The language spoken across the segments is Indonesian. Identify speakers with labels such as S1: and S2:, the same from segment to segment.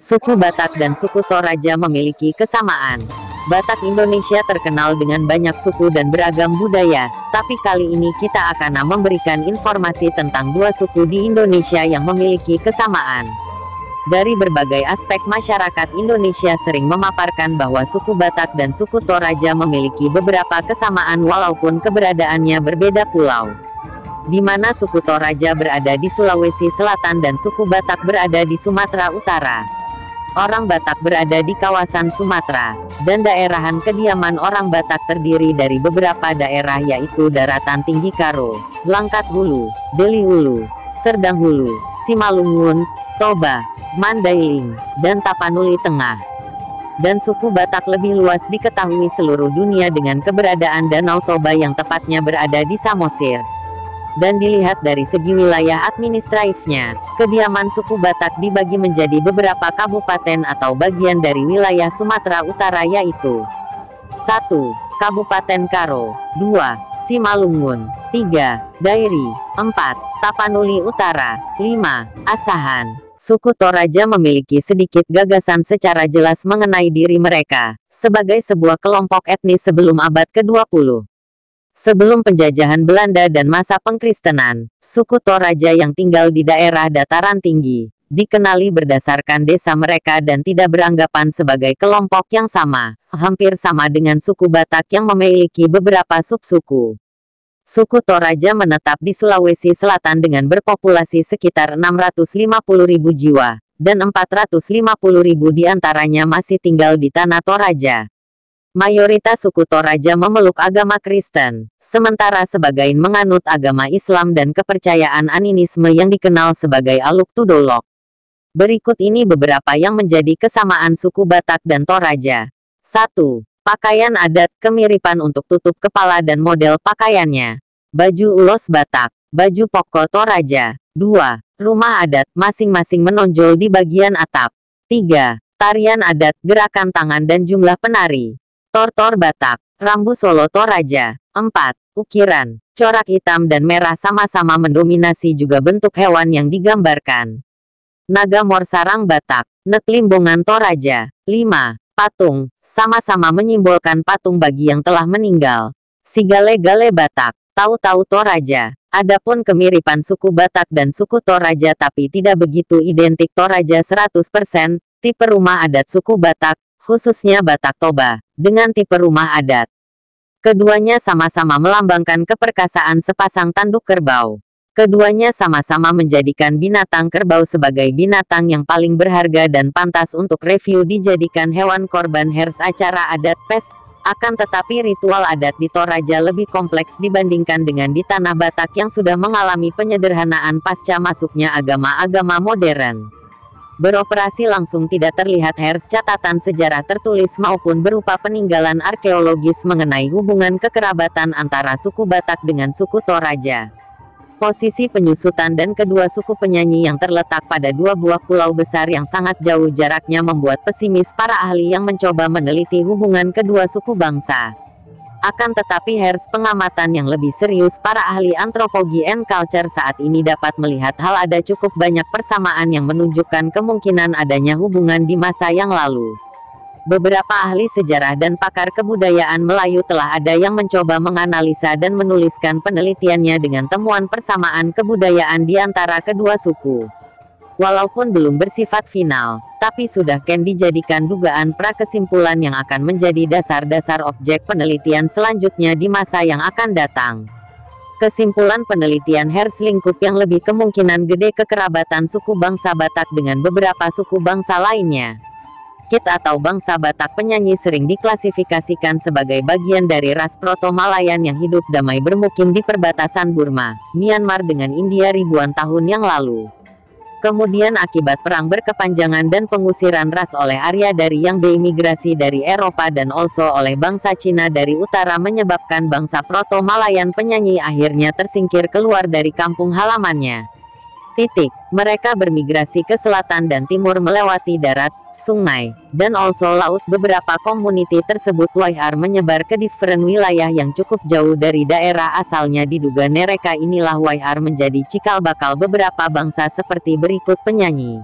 S1: Suku Batak dan suku Toraja memiliki kesamaan. Batak Indonesia terkenal dengan banyak suku dan beragam budaya, tapi kali ini kita akan memberikan informasi tentang dua suku di Indonesia yang memiliki kesamaan. Dari berbagai aspek, masyarakat Indonesia sering memaparkan bahwa suku Batak dan suku Toraja memiliki beberapa kesamaan walaupun keberadaannya berbeda pulau. Di mana suku Toraja berada di Sulawesi Selatan dan suku Batak berada di Sumatera Utara. Orang Batak berada di kawasan Sumatera, dan daerahan kediaman orang Batak terdiri dari beberapa daerah yaitu Daratan Tinggi Karo, Langkat Hulu, Deli Hulu, Serdang Hulu, Simalungun, Toba, Mandailing, dan Tapanuli Tengah. Dan suku Batak lebih luas diketahui seluruh dunia dengan keberadaan Danau Toba yang tepatnya berada di Samosir. Dan dilihat dari segi wilayah administratifnya, kediaman suku Batak dibagi menjadi beberapa kabupaten atau bagian dari wilayah Sumatera Utara yaitu 1. Kabupaten Karo, 2. Simalungun, 3. Dairi, 4. Tapanuli Utara, 5. Asahan. Suku Toraja memiliki sedikit gagasan secara jelas mengenai diri mereka, sebagai sebuah kelompok etnis sebelum abad ke-20. Sebelum penjajahan Belanda dan masa pengkristenan, suku Toraja yang tinggal di daerah dataran tinggi, dikenali berdasarkan desa mereka dan tidak beranggapan sebagai kelompok yang sama, hampir sama dengan suku Batak yang memiliki beberapa subsuku. Suku Toraja menetap di Sulawesi Selatan dengan berpopulasi sekitar 650.000 jiwa, dan 450.000 diantaranya masih tinggal di Tanah Toraja. Mayoritas suku Toraja memeluk agama Kristen, sementara sebagian menganut agama Islam dan kepercayaan animisme yang dikenal sebagai Aluk Tudolok. Berikut ini beberapa yang menjadi kesamaan suku Batak dan Toraja. 1. Pakaian adat, kemiripan untuk tutup kepala dan model pakaiannya. Baju ulos Batak, baju poko Toraja. 2. Rumah adat, masing-masing menonjol di bagian atap. 3. Tarian adat, gerakan tangan dan jumlah penari. Tortor Batak, rambu solo Toraja. 4. Ukiran, corak hitam dan merah sama-sama mendominasi juga bentuk hewan yang digambarkan. Naga Morsarang Batak, Neklimbongan Toraja. 5. Patung, sama-sama menyimbolkan patung bagi yang telah meninggal. Sigale-gale Batak, Tahu-tahu Toraja. Adapun kemiripan suku Batak dan suku Toraja tapi tidak begitu identik. Toraja 100%, tipe rumah adat suku Batak, khususnya Batak Toba, dengan tipe rumah adat. Keduanya sama-sama melambangkan keperkasaan sepasang tanduk kerbau. Keduanya sama-sama menjadikan binatang kerbau sebagai binatang yang paling berharga dan pantas untuk review dijadikan hewan korban hers acara adat pesta. Akan tetapi ritual adat di Toraja lebih kompleks dibandingkan dengan di tanah Batak yang sudah mengalami penyederhanaan pasca masuknya agama-agama modern. Beroperasi langsung tidak terlihat hers catatan sejarah tertulis maupun berupa peninggalan arkeologis mengenai hubungan kekerabatan antara suku Batak dengan suku Toraja. Posisi penyusutan dan kedua suku penyanyi yang terletak pada dua buah pulau besar yang sangat jauh jaraknya membuat pesimis para ahli yang mencoba meneliti hubungan kedua suku bangsa. Akan tetapi hers pengamatan yang lebih serius para ahli antropologi and culture saat ini dapat melihat hal ada cukup banyak persamaan yang menunjukkan kemungkinan adanya hubungan di masa yang lalu. Beberapa ahli sejarah dan pakar kebudayaan Melayu telah ada yang mencoba menganalisa dan menuliskan penelitiannya dengan temuan persamaan kebudayaan di antara kedua suku. Walaupun belum bersifat final, tapi sudah dijadikan dugaan prakesimpulan yang akan menjadi dasar-dasar objek penelitian selanjutnya di masa yang akan datang. Kesimpulan penelitian hers lingkup yang lebih kemungkinan gede kekerabatan suku bangsa Batak dengan beberapa suku bangsa lainnya. Kit atau bangsa Batak penyanyi sering diklasifikasikan sebagai bagian dari ras Proto-Malayan yang hidup damai bermukim di perbatasan Burma, Myanmar dengan India ribuan tahun yang lalu. Kemudian akibat perang berkepanjangan dan pengusiran ras oleh Arya dari yang beimigrasi dari Eropa dan also oleh bangsa Cina dari utara menyebabkan bangsa Proto-Malayan penyanyi akhirnya tersingkir keluar dari kampung halamannya. Mereka bermigrasi ke selatan dan timur melewati darat, sungai, dan also laut. Beberapa komuniti tersebut wajar menyebar ke different wilayah yang cukup jauh dari daerah asalnya. Diduga mereka inilah wajar menjadi cikal bakal beberapa bangsa seperti berikut penyanyi.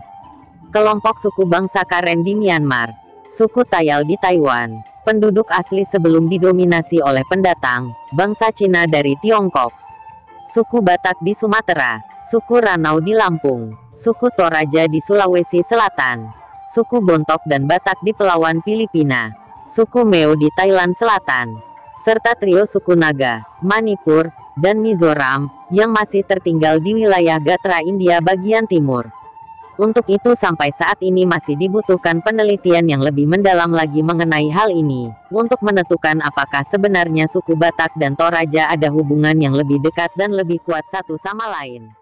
S1: Kelompok suku bangsa Karen di Myanmar. Suku Tayal di Taiwan. Penduduk asli sebelum didominasi oleh pendatang, bangsa Cina dari Tiongkok. Suku Batak di Sumatera. Suku Ranau di Lampung. Suku Toraja di Sulawesi Selatan. Suku Bontok dan Batak di Pelawan Filipina. Suku Meo di Thailand Selatan. Serta trio suku Naga, Manipur, dan Mizoram, yang masih tertinggal di wilayah Gatra India bagian timur. Untuk itu sampai saat ini masih dibutuhkan penelitian yang lebih mendalam lagi mengenai hal ini, untuk menentukan apakah sebenarnya suku Batak dan Toraja ada hubungan yang lebih dekat dan lebih kuat satu sama lain.